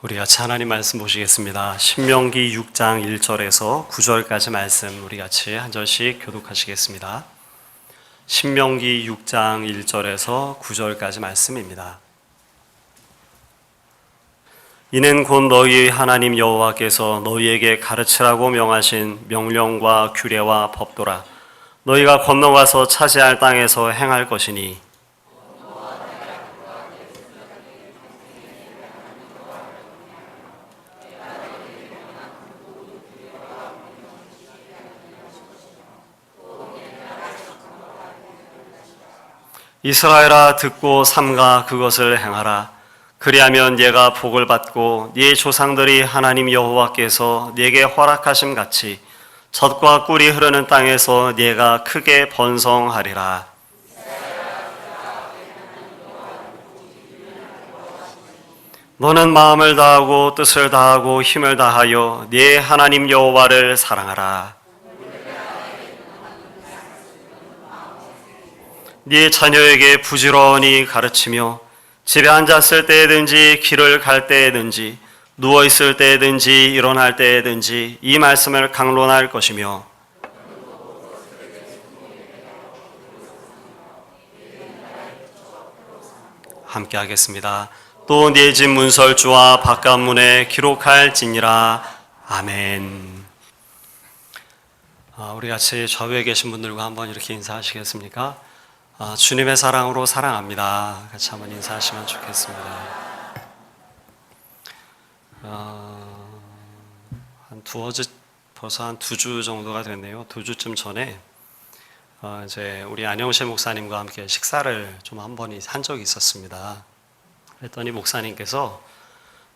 우리 같이 하나님 말씀 보시겠습니다. 신명기 6장 1절에서 9절까지 말씀 우리 같이 한 절씩 교독하시겠습니다. 신명기 6장 1절에서 9절까지 말씀입니다. 이는 곧 너희 하나님 여호와께서 너희에게 가르치라고 명하신 명령과 규례와 법도라. 너희가 건너가서 차지할 땅에서 행할 것이니 이스라엘아 듣고 삼가 그것을 행하라. 그리하면 네가 복을 받고 네 조상들이 하나님 여호와께서 네게 허락하심 같이 젖과 꿀이 흐르는 땅에서 네가 크게 번성하리라. 너는 마음을 다하고 뜻을 다하고 힘을 다하여 네 하나님 여호와를 사랑하라. 네 자녀에게 부지런히 가르치며 집에 앉았을 때든지 길을 갈 때든지 누워있을 때든지 일어날 때든지 이 말씀을 강론할 것이며 함께 하겠습니다. 또 네 집 문설주와 바깥문에 기록할지니라. 아멘. 우리 같이 좌우에 계신 분들과 한번 이렇게 인사하시겠습니까? 주님의 사랑으로 사랑합니다. 같이 한번 인사하시면 좋겠습니다. 벌써 한 2주 정도가 됐네요. 2주쯤 전에 이제 우리 안영실 목사님과 함께 식사를 좀 한 적이 있었습니다. 그랬더니 목사님께서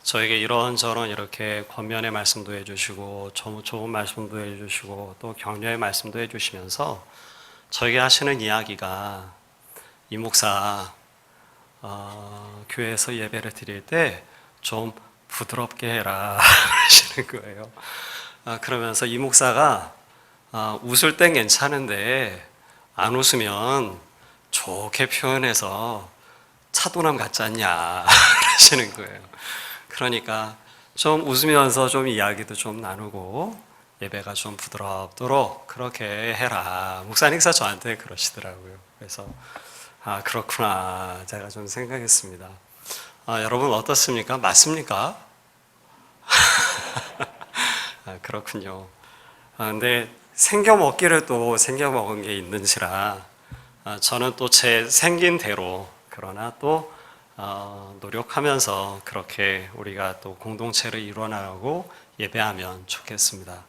저에게 이런저런 이렇게 권면의 말씀도 해주시고 좋은 말씀도 해주시고 또 격려의 말씀도 해주시면서 저에게 하시는 이야기가 이 목사 교회에서 예배를 드릴 때 좀 부드럽게 해라 하시는 거예요. 그러면서 이 목사가 웃을 땐 괜찮은데 안 웃으면 좋게 표현해서 차도남 같지 않냐 하시는 거예요. 그러니까 좀 웃으면서 좀 이야기도 좀 나누고 예배가 좀 부드럽도록 그렇게 해라. 목사님께서 저한테 그러시더라고요. 그래서 그렇구나 제가 좀 생각했습니다. 여러분 어떻습니까? 맞습니까? 그렇군요. 근데 생겨먹기를 또 생겨먹은 게 있는지라 저는 또 제 생긴 대로 그러나 또 노력하면서 그렇게 우리가 또 공동체를 이루어나가고 예배하면 좋겠습니다.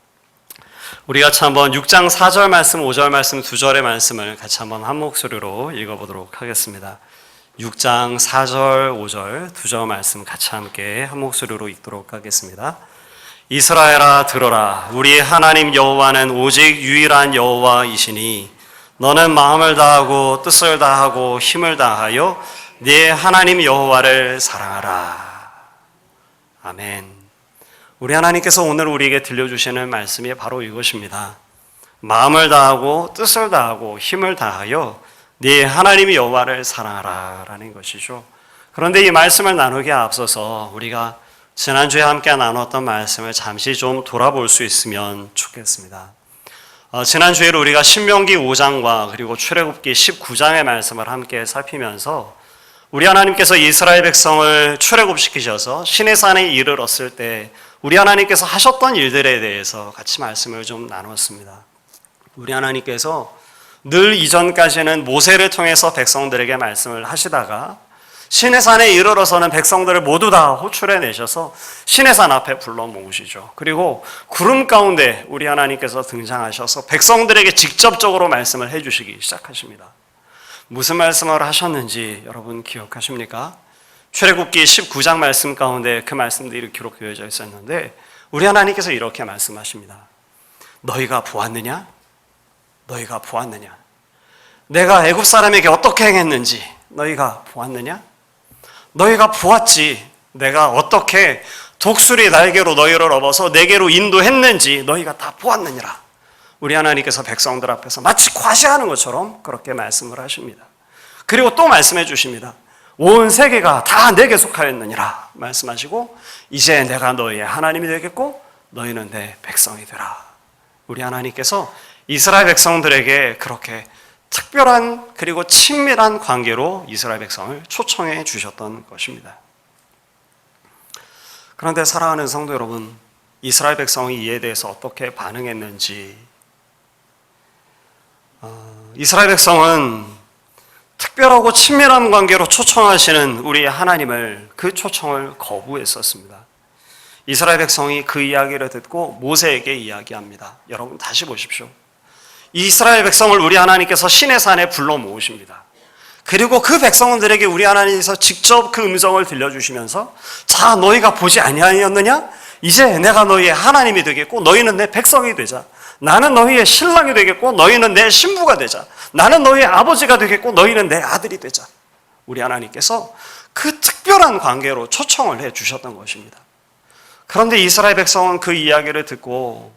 우리 같이 한번 6장 4절 말씀, 5절 말씀, 2절의 말씀을 같이 한번 한 목소리로 읽어보도록 하겠습니다. 6장 4절, 5절, 2절 말씀 같이 함께 한 목소리로 읽도록 하겠습니다. 이스라엘아 들어라. 우리 하나님 여호와는 오직 유일한 여호와이시니 너는 마음을 다하고 뜻을 다하고 힘을 다하여 네 하나님 여호와를 사랑하라. 아멘. 우리 하나님께서 오늘 우리에게 들려주시는 말씀이 바로 이것입니다. 마음을 다하고 뜻을 다하고 힘을 다하여 네 하나님 여호와를 사랑하라 라는 것이죠. 그런데 이 말씀을 나누기에 앞서서 우리가 지난주에 함께 나눴던 말씀을 잠시 좀 돌아볼 수 있으면 좋겠습니다. 지난주에 우리가 신명기 5장과 그리고 출애굽기 19장의 말씀을 함께 살피면서 우리 하나님께서 이스라엘 백성을 출애굽시키셔서 시내산에 이르렀을 때 우리 하나님께서 하셨던 일들에 대해서 같이 말씀을 좀 나눴습니다. 우리 하나님께서 늘 이전까지는 모세를 통해서 백성들에게 말씀을 하시다가 시내산에 이르러서는 백성들을 모두 다 호출해 내셔서 시내산 앞에 불러 모으시죠. 그리고 구름 가운데 우리 하나님께서 등장하셔서 백성들에게 직접적으로 말씀을 해주시기 시작하십니다. 무슨 말씀을 하셨는지 여러분 기억하십니까? 출애굽기 19장 말씀 가운데 그 말씀들이 기록되어져 있었는데 우리 하나님께서 이렇게 말씀하십니다. 너희가 보았느냐? 너희가 보았느냐? 내가 애굽 사람에게 어떻게 행했는지 너희가 보았느냐? 너희가 보았지. 내가 어떻게 독수리 날개로 너희를 업어서 내게로 인도했는지 너희가 다 보았느니라. 우리 하나님께서 백성들 앞에서 마치 과시하는 것처럼 그렇게 말씀을 하십니다. 그리고 또 말씀해 주십니다. 온 세계가 다 내게 속하였느니라 말씀하시고 이제 내가 너희의 하나님이 되겠고 너희는 내 백성이 되라. 우리 하나님께서 이스라엘 백성들에게 그렇게 특별한 그리고 친밀한 관계로 이스라엘 백성을 초청해 주셨던 것입니다. 그런데 사랑하는 성도 여러분, 이스라엘 백성이 이에 대해서 어떻게 반응했는지, 이스라엘 백성은 특별하고 친밀한 관계로 초청하시는 우리 하나님을 그 초청을 거부했었습니다. 이스라엘 백성이 그 이야기를 듣고 모세에게 이야기합니다. 여러분 다시 보십시오. 이스라엘 백성을 우리 하나님께서 시내 산에 불러 모으십니다. 그리고 그 백성들에게 우리 하나님께서 직접 그 음성을 들려주시면서 자, 너희가 보지 아니하였느냐? 이제 내가 너희의 하나님이 되겠고 너희는 내 백성이 되자. 나는 너희의 신랑이 되겠고 너희는 내 신부가 되자. 나는 너희의 아버지가 되겠고 너희는 내 아들이 되자. 우리 하나님께서 그 특별한 관계로 초청을 해 주셨던 것입니다. 그런데 이스라엘 백성은 그 이야기를 듣고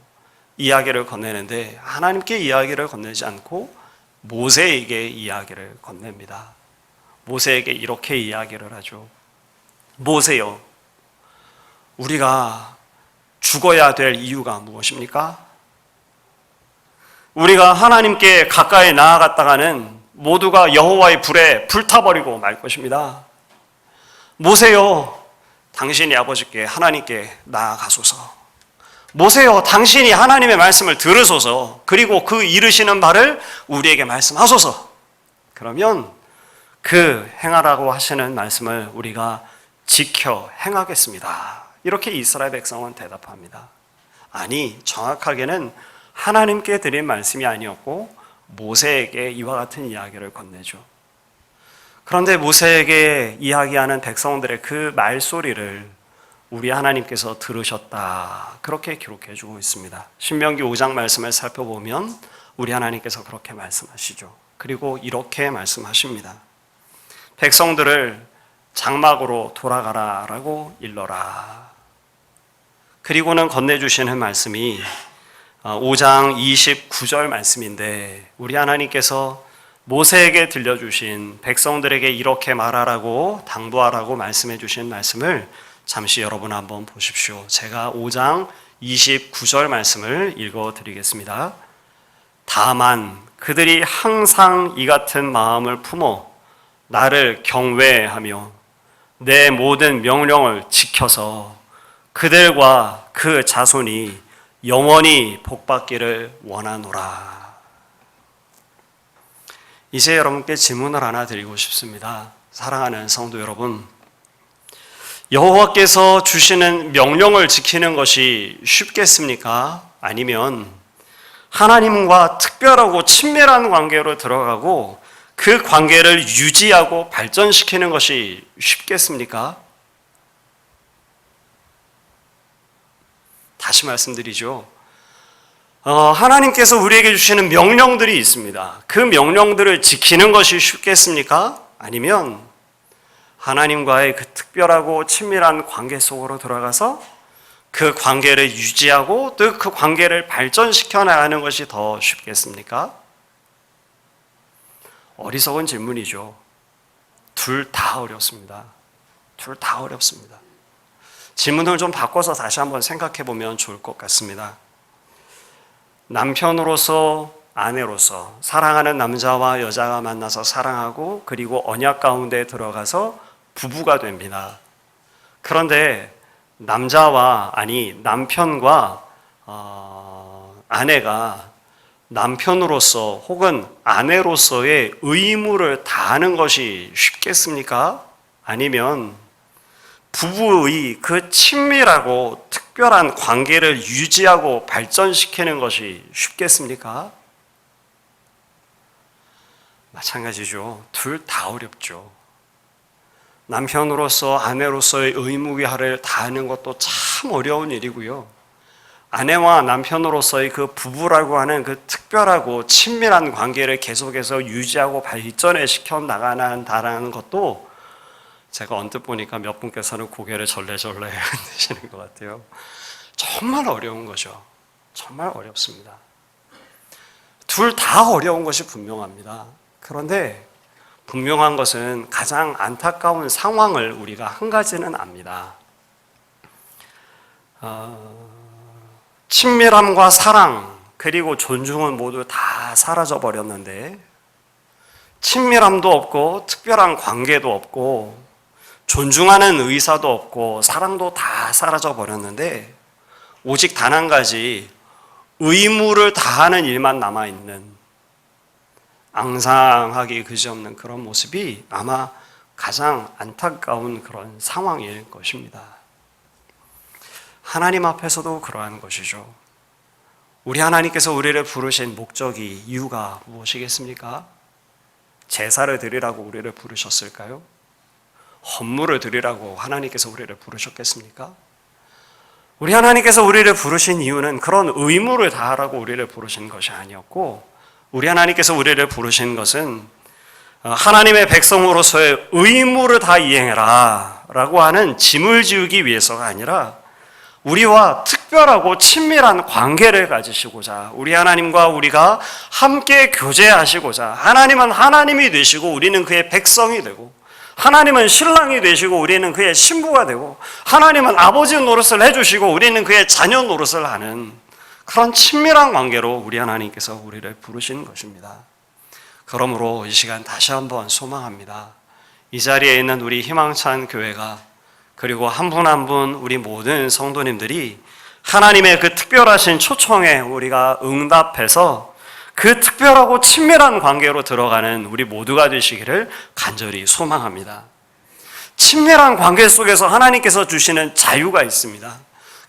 이야기를 건네는데 하나님께 이야기를 건네지 않고 모세에게 이야기를 건넵니다. 모세에게 이렇게 이야기를 하죠. 모세요, 우리가 죽어야 될 이유가 무엇입니까? 우리가 하나님께 가까이 나아갔다가는 모두가 여호와의 불에 불타버리고 말 것입니다. 모세요, 당신이 아버지께 하나님께 나아가소서. 모세요, 당신이 하나님의 말씀을 들으소서. 그리고 그 이르시는 바를 우리에게 말씀하소서. 그러면 그 행하라고 하시는 말씀을 우리가 지켜 행하겠습니다. 이렇게 이스라엘 백성은 대답합니다. 아니, 정확하게는 하나님께 드린 말씀이 아니었고 모세에게 이와 같은 이야기를 건네죠. 그런데 모세에게 이야기하는 백성들의 그 말소리를 우리 하나님께서 들으셨다, 그렇게 기록해 주고 있습니다. 신명기 5장 말씀을 살펴보면 우리 하나님께서 그렇게 말씀하시죠. 그리고 이렇게 말씀하십니다. 백성들을 장막으로 돌아가라 라고 일러라. 그리고는 건네주시는 말씀이 5장 29절 말씀인데 우리 하나님께서 모세에게 들려주신 백성들에게 이렇게 말하라고 당부하라고 말씀해 주신 말씀을 잠시 여러분 한번 보십시오. 제가 5장 29절 말씀을 읽어드리겠습니다. 다만 그들이 항상 이 같은 마음을 품어 나를 경외하며 내 모든 명령을 지켜서 그들과 그 자손이 영원히 복받기를 원하노라. 이제 여러분께 질문을 하나 드리고 싶습니다. 사랑하는 성도 여러분, 여호와께서 주시는 명령을 지키는 것이 쉽겠습니까? 아니면 하나님과 특별하고 친밀한 관계로 들어가고 그 관계를 유지하고 발전시키는 것이 쉽겠습니까? 다시 말씀드리죠. 하나님께서 우리에게 주시는 명령들이 있습니다. 그 명령들을 지키는 것이 쉽겠습니까? 아니면 하나님과의 그 특별하고 친밀한 관계 속으로 들어가서 그 관계를 유지하고 또 그 관계를 발전시켜 나가는 것이 더 쉽겠습니까? 어리석은 질문이죠. 둘 다 어렵습니다. 둘 다 어렵습니다. 질문을 좀 바꿔서 다시 한번 생각해 보면 좋을 것 같습니다. 남편으로서, 아내로서 사랑하는 남자와 여자가 만나서 사랑하고 그리고 언약 가운데 들어가서 부부가 됩니다. 그런데 남편과 아내가 남편으로서 혹은 아내로서의 의무를 다하는 것이 쉽겠습니까? 아니면 부부의 그 친밀하고 특별한 관계를 유지하고 발전시키는 것이 쉽겠습니까? 마찬가지죠. 둘 다 어렵죠. 남편으로서 아내로서의 의무를 다하는 것도 참 어려운 일이고요. 아내와 남편으로서의 그 부부라고 하는 그 특별하고 친밀한 관계를 계속해서 유지하고 발전을 시켜 나가는 것도 제가 언뜻 보니까 몇 분께서는 고개를 절레절레 흔드시는 것 같아요. 정말 어려운 거죠. 정말 어렵습니다. 둘 다 어려운 것이 분명합니다. 그런데 분명한 것은 가장 안타까운 상황을 우리가 한 가지는 압니다. 친밀함과 사랑 그리고 존중은 모두 다 사라져 버렸는데, 친밀함도 없고 특별한 관계도 없고 존중하는 의사도 없고 사랑도 다 사라져 버렸는데, 오직 단 한 가지 의무를 다하는 일만 남아있는, 앙상하기 그지없는 그런 모습이 아마 가장 안타까운 그런 상황일 것입니다. 하나님 앞에서도 그러한 것이죠. 우리 하나님께서 우리를 부르신 목적이, 이유가 무엇이겠습니까? 제사를 드리라고 우리를 부르셨을까요? 헌물을 드리라고 하나님께서 우리를 부르셨겠습니까? 우리 하나님께서 우리를 부르신 이유는 그런 의무를 다하라고 우리를 부르신 것이 아니었고, 우리 하나님께서 우리를 부르신 것은 하나님의 백성으로서의 의무를 다 이행해라 라고 하는 짐을 지우기 위해서가 아니라, 우리와 특별하고 친밀한 관계를 가지시고자, 우리 하나님과 우리가 함께 교제하시고자, 하나님은 하나님이 되시고 우리는 그의 백성이 되고, 하나님은 신랑이 되시고 우리는 그의 신부가 되고, 하나님은 아버지 노릇을 해주시고 우리는 그의 자녀 노릇을 하는 그런 친밀한 관계로 우리 하나님께서 우리를 부르신 것입니다. 그러므로 이 시간 다시 한번 소망합니다. 이 자리에 있는 우리 희망찬 교회가, 그리고 한 분 한 분 우리 모든 성도님들이 하나님의 그 특별하신 초청에 우리가 응답해서 그 특별하고 친밀한 관계로 들어가는 우리 모두가 되시기를 간절히 소망합니다. 친밀한 관계 속에서 하나님께서 주시는 자유가 있습니다.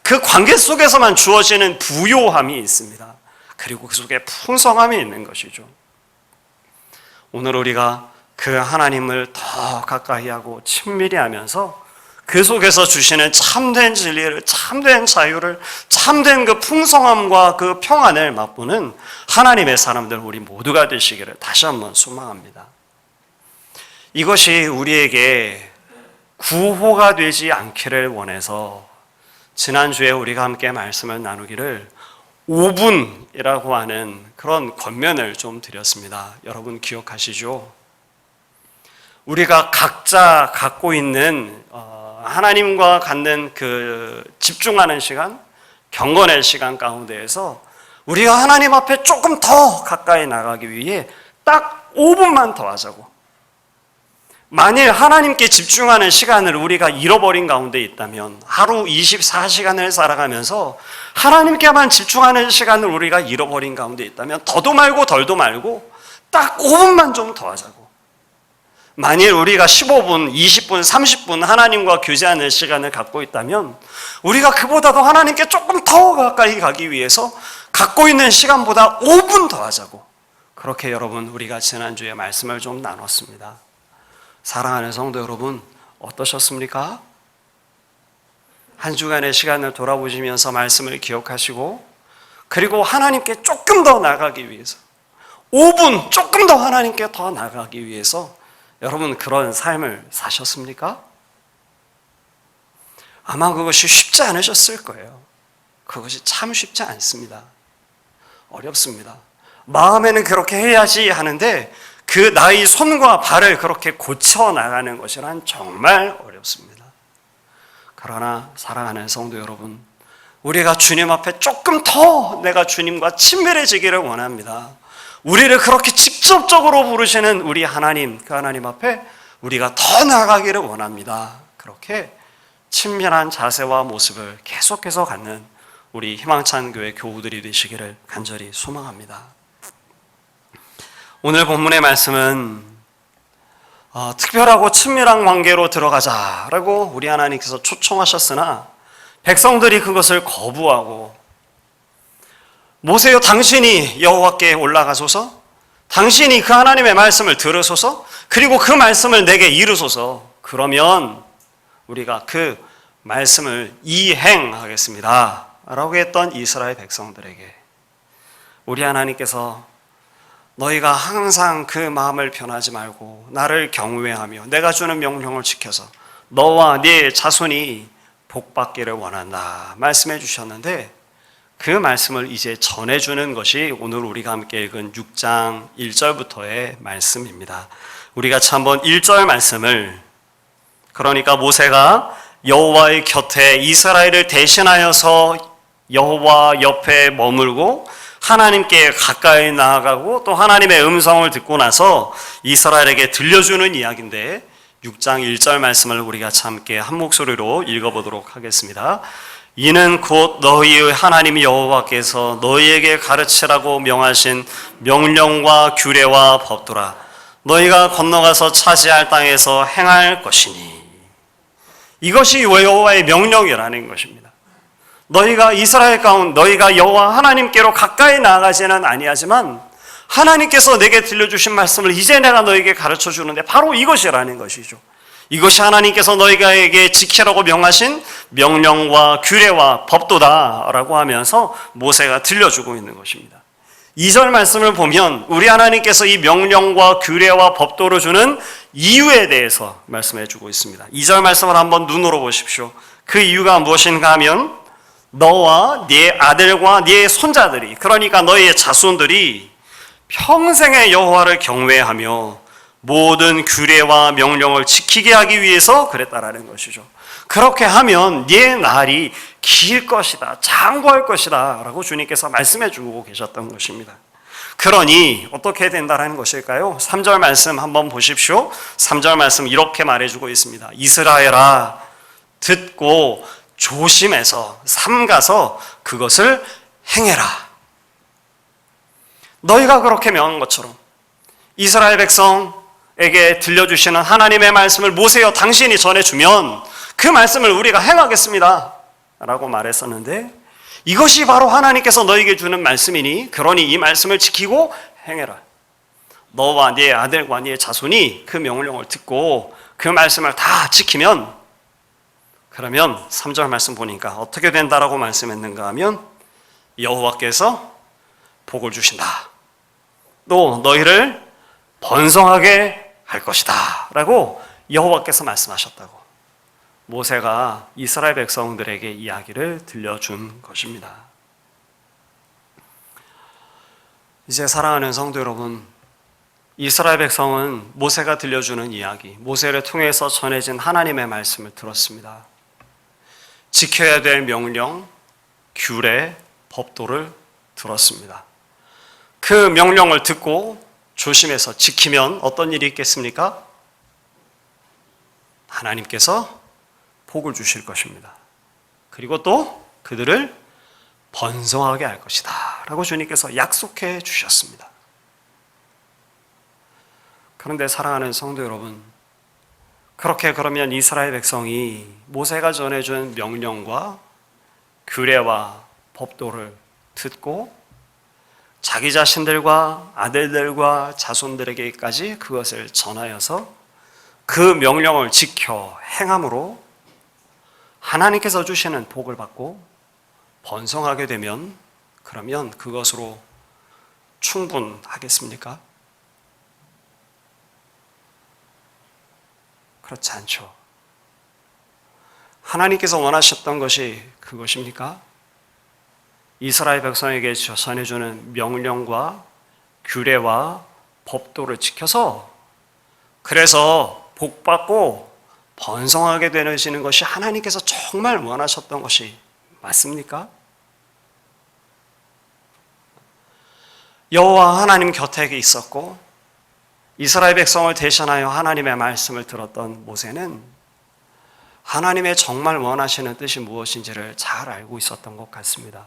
그 관계 속에서만 주어지는 부요함이 있습니다. 그리고 그 속에 풍성함이 있는 것이죠. 오늘 우리가 그 하나님을 더 가까이 하고 친밀히 하면서 그 속에서 주시는 참된 진리를, 참된 자유를, 참된 그 풍성함과 그 평안을 맛보는 하나님의 사람들 우리 모두가 되시기를 다시 한번 소망합니다. 이것이 우리에게 구호가 되지 않기를 원해서 지난주에 우리가 함께 말씀을 나누기를 5분이라고 하는 그런 권면을 좀 드렸습니다. 여러분 기억하시죠? 우리가 각자 갖고 있는 하나님과 갖는 그 집중하는 시간, 경건의 시간 가운데에서 우리가 하나님 앞에 조금 더 가까이 나가기 위해 딱 5분만 더 하자고. 만일 하나님께 집중하는 시간을 우리가 잃어버린 가운데 있다면, 하루 24시간을 살아가면서 하나님께만 집중하는 시간을 우리가 잃어버린 가운데 있다면, 더도 말고 덜도 말고 딱 5분만 좀 더 하자고. 만일 우리가 15분, 20분, 30분 하나님과 교제하는 시간을 갖고 있다면, 우리가 그보다도 하나님께 조금 더 가까이 가기 위해서 갖고 있는 시간보다 5분 더 하자고. 그렇게 여러분, 우리가 지난주에 말씀을 좀 나눴습니다. 사랑하는 성도 여러분, 어떠셨습니까? 한 주간의 시간을 돌아보시면서 말씀을 기억하시고, 그리고 하나님께 조금 더 나가기 위해서, 5분 조금 더 하나님께 더 나가기 위해서 여러분 그런 삶을 사셨습니까? 아마 그것이 쉽지 않으셨을 거예요. 그것이 참 쉽지 않습니다. 어렵습니다. 마음에는 그렇게 해야지 하는데 그 나의 손과 발을 그렇게 고쳐 나가는 것이란 정말 어렵습니다. 그러나 사랑하는 성도 여러분, 우리가 주님 앞에 조금 더 내가 주님과 친밀해지기를 원합니다. 우리를 그렇게 직접적으로 부르시는 우리 하나님, 그 하나님 앞에 우리가 더 나아가기를 원합니다. 그렇게 친밀한 자세와 모습을 계속해서 갖는 우리 희망찬 교회 교우들이 되시기를 간절히 소망합니다. 오늘 본문의 말씀은 특별하고 친밀한 관계로 들어가자라고 우리 하나님께서 초청하셨으나 백성들이 그것을 거부하고, 모세여 당신이 여호와께 올라가소서, 당신이 그 하나님의 말씀을 들으소서, 그리고 그 말씀을 내게 이루소서, 그러면 우리가 그 말씀을 이행하겠습니다 라고 했던 이스라엘 백성들에게 우리 하나님께서 너희가 항상 그 마음을 변하지 말고 나를 경외하며 내가 주는 명령을 지켜서 너와 네 자손이 복받기를 원한다 말씀해 주셨는데, 그 말씀을 이제 전해주는 것이 오늘 우리가 함께 읽은 6장 1절부터의 말씀입니다. 우리가 한번 1절 말씀을, 그러니까 모세가 여호와의 곁에 이스라엘을 대신하여서 여호와 옆에 머물고 하나님께 가까이 나아가고 또 하나님의 음성을 듣고 나서 이스라엘에게 들려주는 이야기인데, 6장 1절 말씀을 우리가 함께 한 목소리로 읽어보도록 하겠습니다. 이는 곧 너희의 하나님 여호와께서 너희에게 가르치라고 명하신 명령과 규례와 법도라. 너희가 건너가서 차지할 땅에서 행할 것이니. 이것이 여호와의 명령이라는 것입니다. 너희가 이스라엘 가운데 너희가 여호와 하나님께로 가까이 나아가지는 아니하지만 하나님께서 내게 들려주신 말씀을 이제 내가 너희에게 가르쳐 주는데 바로 이것이라는 것이죠. 이것이 하나님께서 너희에게 지키라고 명하신 명령과 규례와 법도다라고 하면서 모세가 들려주고 있는 것입니다. 2절 말씀을 보면 우리 하나님께서 이 명령과 규례와 법도를 주는 이유에 대해서 말씀해 주고 있습니다. 2절 말씀을 한번 눈으로 보십시오. 그 이유가 무엇인가 하면 너와 네 아들과 네 손자들이, 그러니까 너희의 자손들이 평생의 여호와를 경외하며 모든 규례와 명령을 지키게 하기 위해서 그랬다라는 것이죠. 그렇게 하면 네 날이 길 것이다, 장구할 것이다 라고 주님께서 말씀해 주고 계셨던 것입니다. 그러니 어떻게 된다는 것일까요? 3절 말씀 한번 보십시오. 3절 말씀 이렇게 말해주고 있습니다. 이스라엘아, 듣고 조심해서 삼가서 그것을 행해라. 너희가 그렇게 명한 것처럼 이스라엘 백성에게 들려주시는 하나님의 말씀을 모세여 당신이 전해주면 그 말씀을 우리가 행하겠습니다 라고 말했었는데, 이것이 바로 하나님께서 너희에게 주는 말씀이니 그러니 이 말씀을 지키고 행해라. 너와 네 아들과 네 자손이 그 명령을 듣고 그 말씀을 다 지키면, 그러면 3절 말씀 보니까 어떻게 된다라고 말씀했는가 하면 여호와께서 복을 주신다. 또 너희를 번성하게 할 것이다 라고 여호와께서 말씀하셨다고 모세가 이스라엘 백성들에게 이야기를 들려준 것입니다. 이제 사랑하는 성도 여러분, 이스라엘 백성은 모세가 들려주는 이야기, 모세를 통해서 전해진 하나님의 말씀을 들었습니다. 지켜야 될 명령, 규례, 법도를 들었습니다. 그 명령을 듣고 조심해서 지키면 어떤 일이 있겠습니까? 하나님께서 복을 주실 것입니다. 그리고 또 그들을 번성하게 할 것이다 라고 주님께서 약속해 주셨습니다. 그런데 사랑하는 성도 여러분, 그렇게 그러면 이스라엘 백성이 모세가 전해준 명령과 규례와 법도를 듣고 자기 자신들과 아들들과 자손들에게까지 그것을 전하여서 그 명령을 지켜 행함으로 하나님께서 주시는 복을 받고 번성하게 되면, 그러면 그것으로 충분하겠습니까? 그렇지 않죠. 하나님께서 원하셨던 것이 그것입니까? 이스라엘 백성에게 전해주는 명령과 규례와 법도를 지켜서 그래서 복받고 번성하게 되시는 것이 하나님께서 정말 원하셨던 것이 맞습니까? 여호와 하나님 곁에 있었고 이스라엘 백성을 대신하여 하나님의 말씀을 들었던 모세는 하나님의 정말 원하시는 뜻이 무엇인지를 잘 알고 있었던 것 같습니다.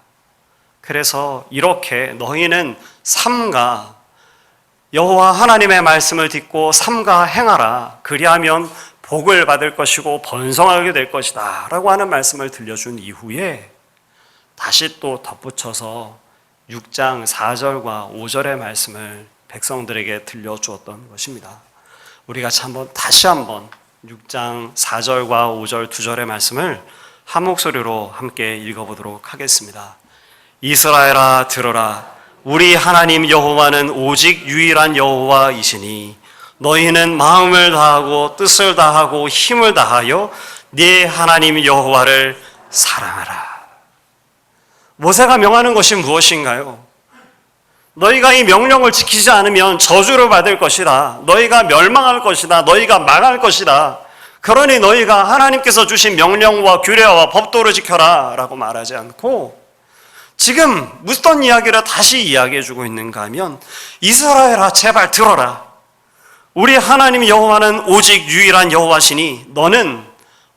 그래서 이렇게 너희는 삼가 여호와 하나님의 말씀을 듣고 삼가 행하라. 그리하면 복을 받을 것이고 번성하게 될 것이다 라고 하는 말씀을 들려준 이후에 다시 또 덧붙여서 6장 4절과 5절의 말씀을 백성들에게 들려주었던 것입니다. 우리가 다시 한번 6장 4절과 5절 두 절의 말씀을 한 목소리로 함께 읽어보도록 하겠습니다. 이스라엘아 들어라. 우리 하나님 여호와는 오직 유일한 여호와이시니 너희는 마음을 다하고 뜻을 다하고 힘을 다하여 네 하나님 여호와를 사랑하라. 모세가 명하는 것이 무엇인가요? 너희가 이 명령을 지키지 않으면 저주를 받을 것이다. 너희가 멸망할 것이다. 너희가 망할 것이다. 그러니 너희가 하나님께서 주신 명령과 규례와 법도를 지켜라 라고 말하지 않고 지금 무슨 이야기를 다시 이야기해주고 있는가 하면 이스라엘아 제발 들어라. 우리 하나님 여호와는 오직 유일한 여호와시니 너는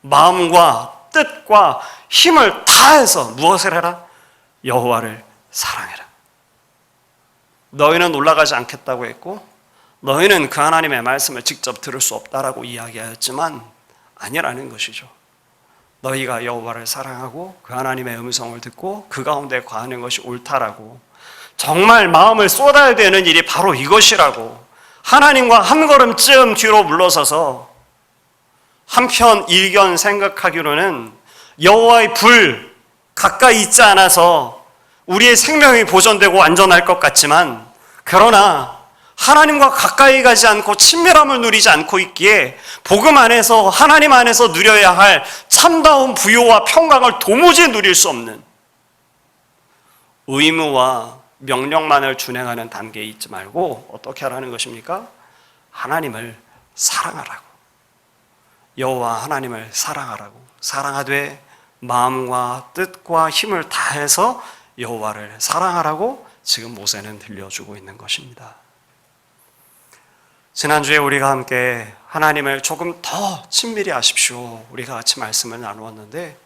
마음과 뜻과 힘을 다해서 무엇을 해라? 여호와를 사랑해라. 너희는 올라가지 않겠다고 했고 너희는 그 하나님의 말씀을 직접 들을 수 없다라고 이야기하였지만 아니라는 것이죠. 너희가 여호와를 사랑하고 그 하나님의 음성을 듣고 그 가운데 거하는 것이 옳다라고 정말 마음을 쏟아야 되는 일이 바로 이것이라고 하나님과 한 걸음쯤 뒤로 물러서서 한편 일견 생각하기로는 여호와의 불 가까이 있지 않아서 우리의 생명이 보존되고 안전할 것 같지만 그러나 하나님과 가까이 가지 않고 친밀함을 누리지 않고 있기에 복음 안에서 하나님 안에서 누려야 할 참다운 부요와 평강을 도무지 누릴 수 없는 의무와 명령만을 준행하는 단계에 있지 말고 어떻게 하라는 것입니까? 하나님을 사랑하라고. 여호와 하나님을 사랑하라고. 사랑하되 마음과 뜻과 힘을 다해서 여호와를 사랑하라고 지금 모세는 들려주고 있는 것입니다. 지난주에 우리가 함께 하나님을 조금 더 친밀히 아십시오. 우리가 같이 말씀을 나누었는데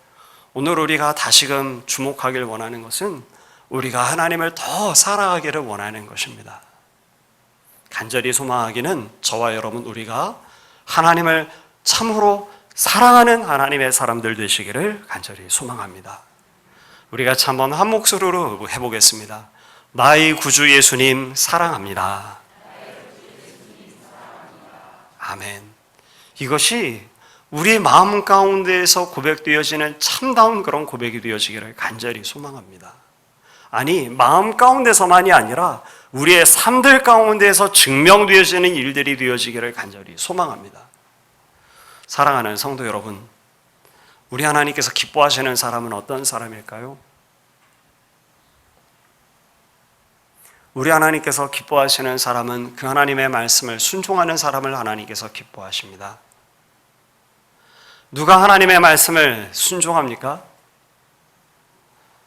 오늘 우리가 다시금 주목하길 원하는 것은 우리가 하나님을 더 사랑하기를 원하는 것입니다. 간절히 소망하기는 저와 여러분 우리가 하나님을 참으로 사랑하는 하나님의 사람들 되시기를 간절히 소망합니다. 우리가 한번 한 목소리로 해보겠습니다. 나의 구주 예수님 사랑합니다. 아멘. 이것이 우리 마음 가운데에서 고백되어지는 참다운 그런 고백이 되어지기를 간절히 소망합니다. 아니 마음 가운데서만이 아니라 우리의 삶들 가운데에서 증명되어지는 일들이 되어지기를 간절히 소망합니다. 사랑하는 성도 여러분, 우리 하나님께서 기뻐하시는 사람은 어떤 사람일까요? 우리 하나님께서 기뻐하시는 사람은 그 하나님의 말씀을 순종하는 사람을 하나님께서 기뻐하십니다. 누가 하나님의 말씀을 순종합니까?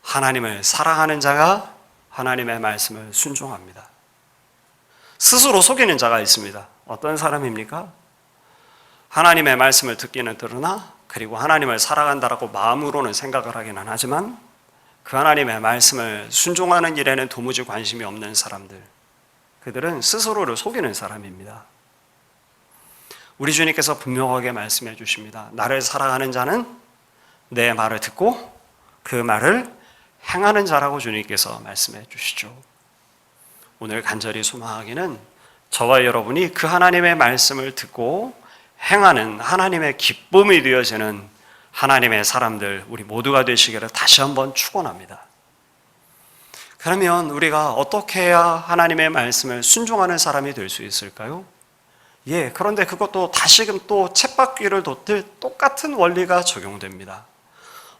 하나님을 사랑하는 자가 하나님의 말씀을 순종합니다. 스스로 속이는 자가 있습니다. 어떤 사람입니까? 하나님의 말씀을 듣기는 들으나 그리고 하나님을 사랑한다라고 마음으로는 생각을 하기는 하지만 그 하나님의 말씀을 순종하는 일에는 도무지 관심이 없는 사람들, 그들은 스스로를 속이는 사람입니다. 우리 주님께서 분명하게 말씀해 주십니다. 나를 사랑하는 자는 내 말을 듣고 그 말을 행하는 자라고 주님께서 말씀해 주시죠. 오늘 간절히 소망하기는 저와 여러분이 그 하나님의 말씀을 듣고 행하는 하나님의 기쁨이 되어지는 하나님의 사람들 우리 모두가 되시기를 다시 한번 축원합니다. 그러면 우리가 어떻게 해야 하나님의 말씀을 순종하는 사람이 될 수 있을까요? 그런데 그것도 다시금 또 쳇바퀴를 돋듯 똑같은 원리가 적용됩니다.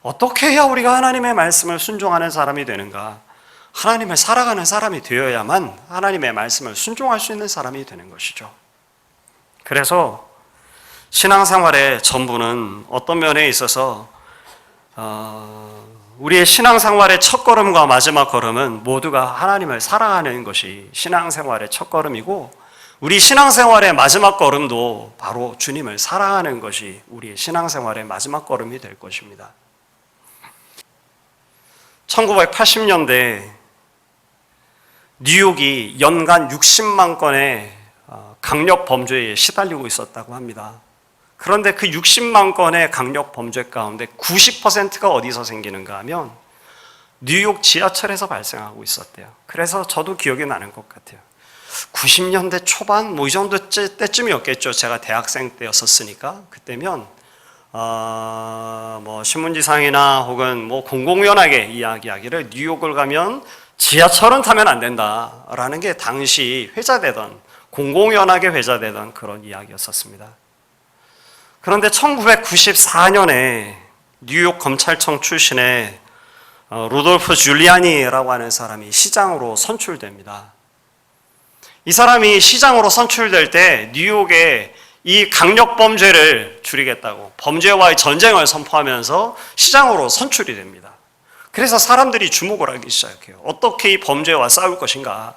어떻게 해야 우리가 하나님의 말씀을 순종하는 사람이 되는가? 하나님을 살아가는 사람이 되어야만 하나님의 말씀을 순종할 수 있는 사람이 되는 것이죠. 그래서 신앙생활의 전부는 어떤 면에 있어서 우리의 신앙생활의 첫걸음과 마지막 걸음은 모두가 하나님을 사랑하는 것이 신앙생활의 첫걸음이고 우리 신앙생활의 마지막 걸음도 바로 주님을 사랑하는 것이 우리의 신앙생활의 마지막 걸음이 될 것입니다. 1980년대 뉴욕이 연간 60만 건의 강력 범죄에 시달리고 있었다고 합니다. 그런데 그 60만 건의 강력 범죄 가운데 90%가 어디서 생기는가 하면 뉴욕 지하철에서 발생하고 있었대요. 그래서 저도 기억이 나는 것 같아요. 90년대 초반 이 정도 때쯤이었겠죠. 제가 대학생 때였었으니까 그때면 신문지상이나 혹은 공공연하게 이야기하기를 뉴욕을 가면 지하철은 타면 안 된다라는 게 당시 회자되던 공공연하게 회자되던 그런 이야기였었습니다. 그런데 1994년에 뉴욕 검찰청 출신의 루돌프 줄리아니라고 하는 사람이 시장으로 선출됩니다. 이 사람이 시장으로 선출될 때 뉴욕에 이 강력범죄를 줄이겠다고 범죄와의 전쟁을 선포하면서 시장으로 선출이 됩니다. 그래서 사람들이 주목을 하기 시작해요. 어떻게 이 범죄와 싸울 것인가.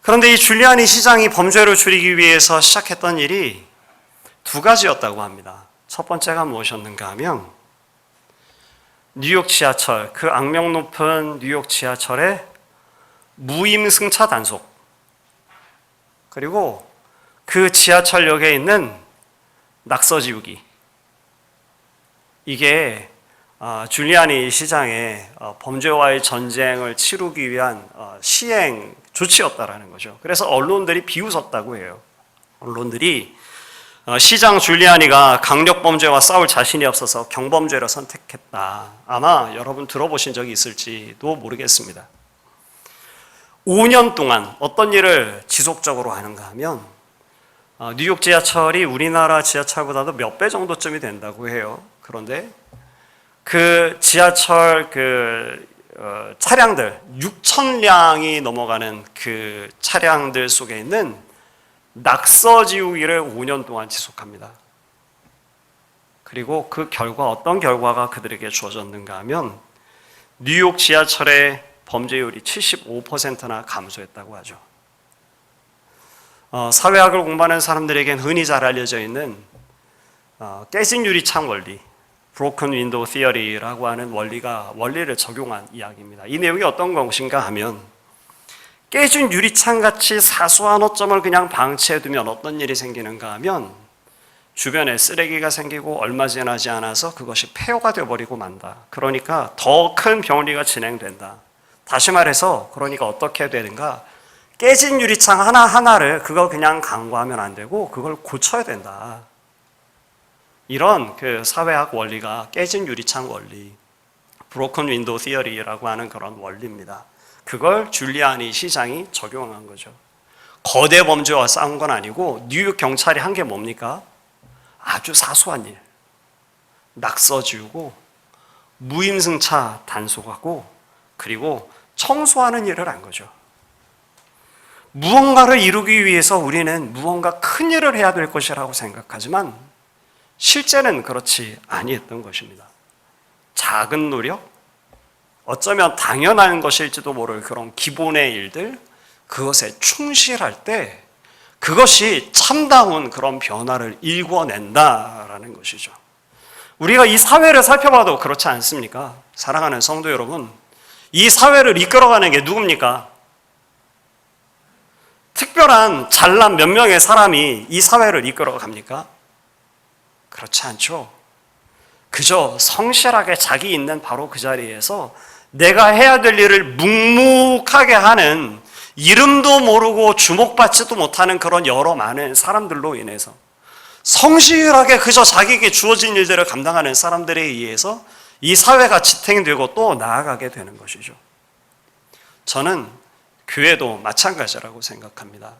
그런데 이 줄리아니 시장이 범죄를 줄이기 위해서 시작했던 일이 두 가지였다고 합니다. 첫 번째가 무엇이었는가 하면 뉴욕 지하철, 그 악명 높은 뉴욕 지하철의 무임승차 단속, 그리고 그 지하철역에 있는 낙서 지우기. 이게 줄리아니 시장의 범죄와의 전쟁을 치르기 위한 시행 조치였다라는 거죠. 그래서 언론들이 비웃었다고 해요. 언론들이 시장 줄리아니가 강력범죄와 싸울 자신이 없어서 경범죄를 선택했다. 아마 여러분 들어보신 적이 있을지도 모르겠습니다. 5년 동안 어떤 일을 지속적으로 하는가 하면 뉴욕 지하철이 우리나라 지하철보다도 몇 배 정도쯤이 된다고 해요. 그런데 그 지하철 차량들 6,000량이 넘어가는 그 차량들 속에 있는 낙서 지우기를 5년 동안 지속합니다. 그리고 그 결과 어떤 결과가 그들에게 주어졌는가 하면 뉴욕 지하철의 범죄율이 75%나 감소했다고 하죠. 사회학을 공부하는 사람들에겐 흔히 잘 알려져 있는 깨진 유리창 원리, Broken Window Theory라고 하는 원리를 적용한 이야기입니다. 이 내용이 어떤 것인가 하면 깨진 유리창같이 사소한 오점을 그냥 방치해두면 어떤 일이 생기는가 하면 주변에 쓰레기가 생기고 얼마 지나지 않아서 그것이 폐허가 되어버리고 만다. 그러니까 더 큰 병리가 진행된다. 다시 말해서 그러니까 어떻게 되는가? 깨진 유리창 하나하나를 그거 그냥 간과하면 안 되고 그걸 고쳐야 된다. 이런 그 사회학 원리가 깨진 유리창 원리, Broken Window Theory라고 하는 그런 원리입니다. 그걸 줄리아니 시장이 적용한 거죠. 거대 범죄와 싸운 건 아니고 뉴욕 경찰이 한 게 뭡니까? 아주 사소한 일. 낙서 지우고 무임승차 단속하고 그리고 청소하는 일을 한 거죠. 무언가를 이루기 위해서 우리는 무언가 큰 일을 해야 될 것이라고 생각하지만 실제는 그렇지 아니했던 것입니다. 작은 노력, 어쩌면 당연한 것일지도 모를 그런 기본의 일들, 그것에 충실할 때 그것이 참다운 그런 변화를 일궈낸다라는 것이죠. 우리가 이 사회를 살펴봐도 그렇지 않습니까? 사랑하는 성도 여러분, 이 사회를 이끌어가는 게 누굽니까? 특별한 잘난 몇 명의 사람이 이 사회를 이끌어갑니까? 그렇지 않죠. 그저 성실하게 자기 있는 바로 그 자리에서 내가 해야 될 일을 묵묵하게 하는 이름도 모르고 주목받지도 못하는 그런 여러 많은 사람들로 인해서 성실하게 그저 자기에게 주어진 일들을 감당하는 사람들에 의해서 이 사회가 지탱되고 또 나아가게 되는 것이죠. 저는 교회도 마찬가지라고 생각합니다.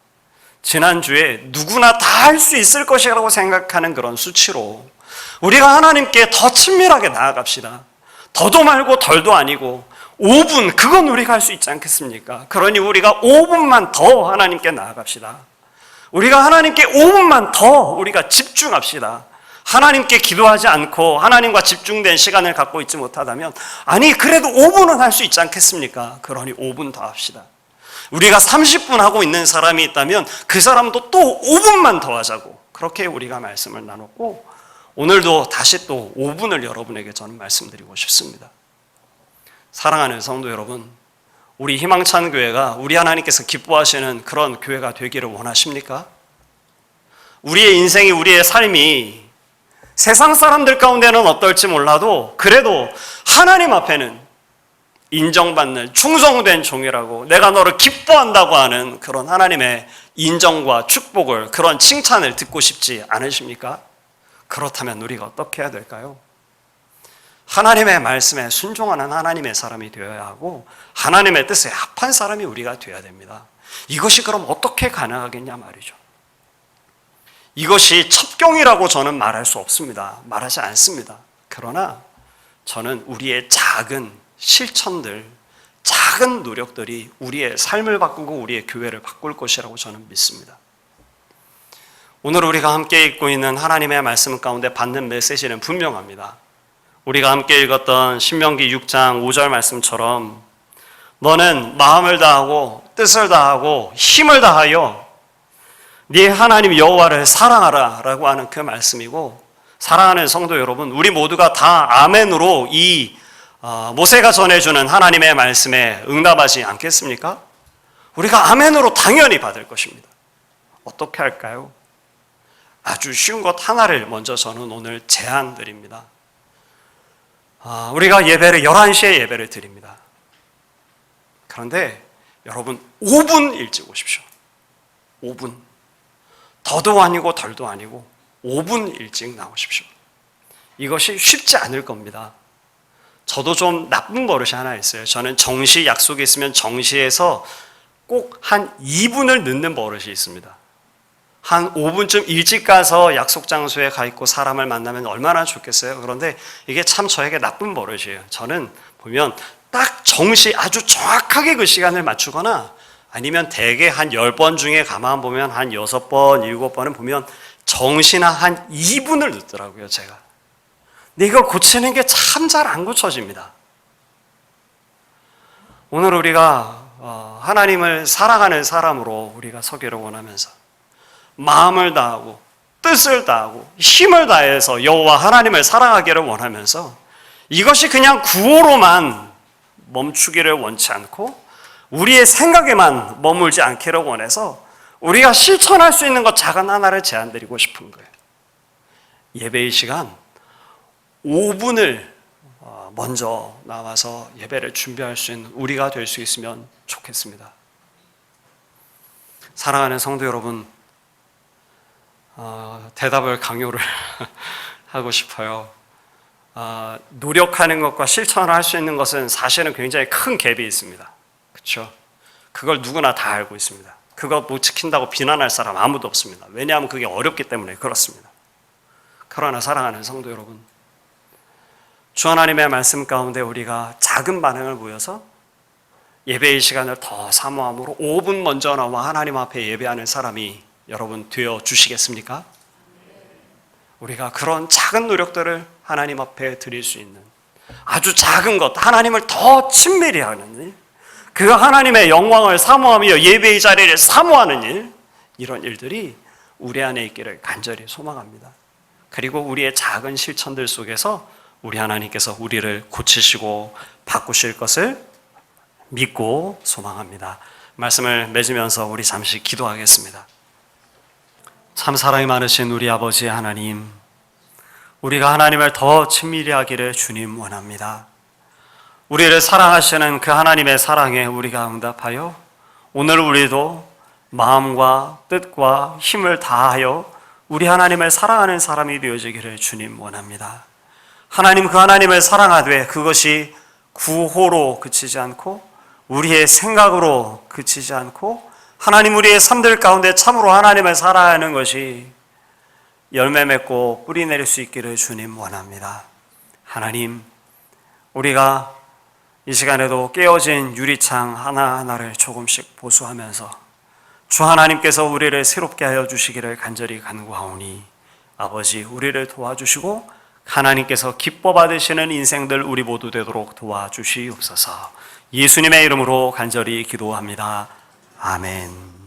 지난주에 누구나 다 할 수 있을 것이라고 생각하는 그런 수치로 우리가 하나님께 더 친밀하게 나아갑시다. 더도 말고 덜도 아니고 5분, 그건 우리가 할 수 있지 않겠습니까? 그러니 우리가 5분만 더 하나님께 나아갑시다. 우리가 하나님께 5분만 더 우리가 집중합시다. 하나님께 기도하지 않고 하나님과 집중된 시간을 갖고 있지 못하다면 아니 그래도 5분은 할 수 있지 않겠습니까? 그러니 5분 더 합시다. 우리가 30분 하고 있는 사람이 있다면 그 사람도 또 5분만 더 하자고 그렇게 우리가 말씀을 나눴고 오늘도 다시 또 5분을 여러분에게 저는 말씀드리고 싶습니다. 사랑하는 성도 여러분, 우리 희망찬 교회가 우리 하나님께서 기뻐하시는 그런 교회가 되기를 원하십니까? 우리의 인생이 우리의 삶이 세상 사람들 가운데는 어떨지 몰라도 그래도 하나님 앞에는 인정받는 충성된 종이라고 내가 너를 기뻐한다고 하는 그런 하나님의 인정과 축복을 그런 칭찬을 듣고 싶지 않으십니까? 그렇다면 우리가 어떻게 해야 될까요? 하나님의 말씀에 순종하는 하나님의 사람이 되어야 하고 하나님의 뜻에 합한 사람이 우리가 되어야 됩니다. 이것이 그럼 어떻게 가능하겠냐 말이죠. 이것이 첩경이라고 저는 말할 수 없습니다. 말하지 않습니다. 그러나 저는 우리의 작은 실천들, 작은 노력들이 우리의 삶을 바꾸고 우리의 교회를 바꿀 것이라고 저는 믿습니다. 오늘 우리가 함께 읽고 있는 하나님의 말씀 가운데 받는 메시지는 분명합니다. 우리가 함께 읽었던 신명기 6장 5절 말씀처럼 너는 마음을 다하고 뜻을 다하고 힘을 다하여 네 하나님 여호와를 사랑하라 라고 하는 그 말씀이고, 사랑하는 성도 여러분, 우리 모두가 다 아멘으로 이 모세가 전해주는 하나님의 말씀에 응답하지 않겠습니까? 우리가 아멘으로 당연히 받을 것입니다. 어떻게 할까요? 아주 쉬운 것 하나를 먼저 저는 오늘 제안 드립니다. 우리가 예배를 11시에 예배를 드립니다. 그런데 여러분 5분 일찍 오십시오. 5분. 더도 아니고 덜도 아니고 5분 일찍 나오십시오. 이것이 쉽지 않을 겁니다. 저도 좀 나쁜 버릇이 하나 있어요. 저는 정시 약속이 있으면 정시에서 꼭 한 2분을 늦는 버릇이 있습니다. 한 5분쯤 일찍 가서 약속 장소에 가 있고 사람을 만나면 얼마나 좋겠어요. 그런데 이게 참 저에게 나쁜 버릇이에요. 저는 보면 딱 정시 아주 정확하게 그 시간을 맞추거나 아니면 대개 한 10번 중에 가만 보면 한 6번, 7번은 보면 정시나 한 2분을 늦더라고요, 제가. 근데 이걸 고치는 게 참 잘 안 고쳐집니다. 오늘 우리가 하나님을 사랑하는 사람으로 우리가 서기를 원하면서 마음을 다하고 뜻을 다하고 힘을 다해서 여호와 하나님을 사랑하기를 원하면서 이것이 그냥 구호로만 멈추기를 원치 않고 우리의 생각에만 머물지 않기를 원해서 우리가 실천할 수 있는 것 작은 하나를 제안드리고 싶은 거예요. 예배의 시간 5분을 먼저 나와서 예배를 준비할 수 있는 우리가 될 수 있으면 좋겠습니다. 사랑하는 성도 여러분, 대답을 강요를 하고 싶어요. 노력하는 것과 실천을 할 수 있는 것은 사실은 굉장히 큰 갭이 있습니다. 그렇죠? 그걸 누구나 다 알고 있습니다. 그거 못 지킨다고 비난할 사람 아무도 없습니다. 왜냐하면 그게 어렵기 때문에 그렇습니다. 그러나 사랑하는 성도 여러분, 주 하나님의 말씀 가운데 우리가 작은 반응을 보여서 예배의 시간을 더 사모함으로 5분 먼저 나와 하나님 앞에 예배하는 사람이 여러분 되어 주시겠습니까? 우리가 그런 작은 노력들을 하나님 앞에 드릴 수 있는 아주 작은 것, 하나님을 더 친밀히 하는 일, 그 하나님의 영광을 사모하며 예배의 자리를 사모하는 일, 이런 일들이 우리 안에 있기를 간절히 소망합니다. 그리고 우리의 작은 실천들 속에서 우리 하나님께서 우리를 고치시고 바꾸실 것을 믿고 소망합니다. 말씀을 맺으면서 우리 잠시 기도하겠습니다. 참 사랑이 많으신 우리 아버지 하나님, 우리가 하나님을 더 친밀히 하기를 주님 원합니다. 우리를 사랑하시는 그 하나님의 사랑에 우리가 응답하여 오늘 우리도 마음과 뜻과 힘을 다하여 우리 하나님을 사랑하는 사람이 되어지기를 주님 원합니다. 하나님, 그 하나님을 사랑하되 그것이 구호로 그치지 않고 우리의 생각으로 그치지 않고 하나님, 우리의 삶들 가운데 참으로 하나님을 사랑하는 것이 열매 맺고 뿌리 내릴 수 있기를 주님 원합니다. 하나님, 우리가 이 시간에도 깨어진 유리창 하나하나를 조금씩 보수하면서 주 하나님께서 우리를 새롭게 하여 주시기를 간절히 간구하오니 아버지, 우리를 도와주시고 하나님께서 기뻐 받으시는 인생들 우리 모두 되도록 도와주시옵소서. 예수님의 이름으로 간절히 기도합니다. 아멘.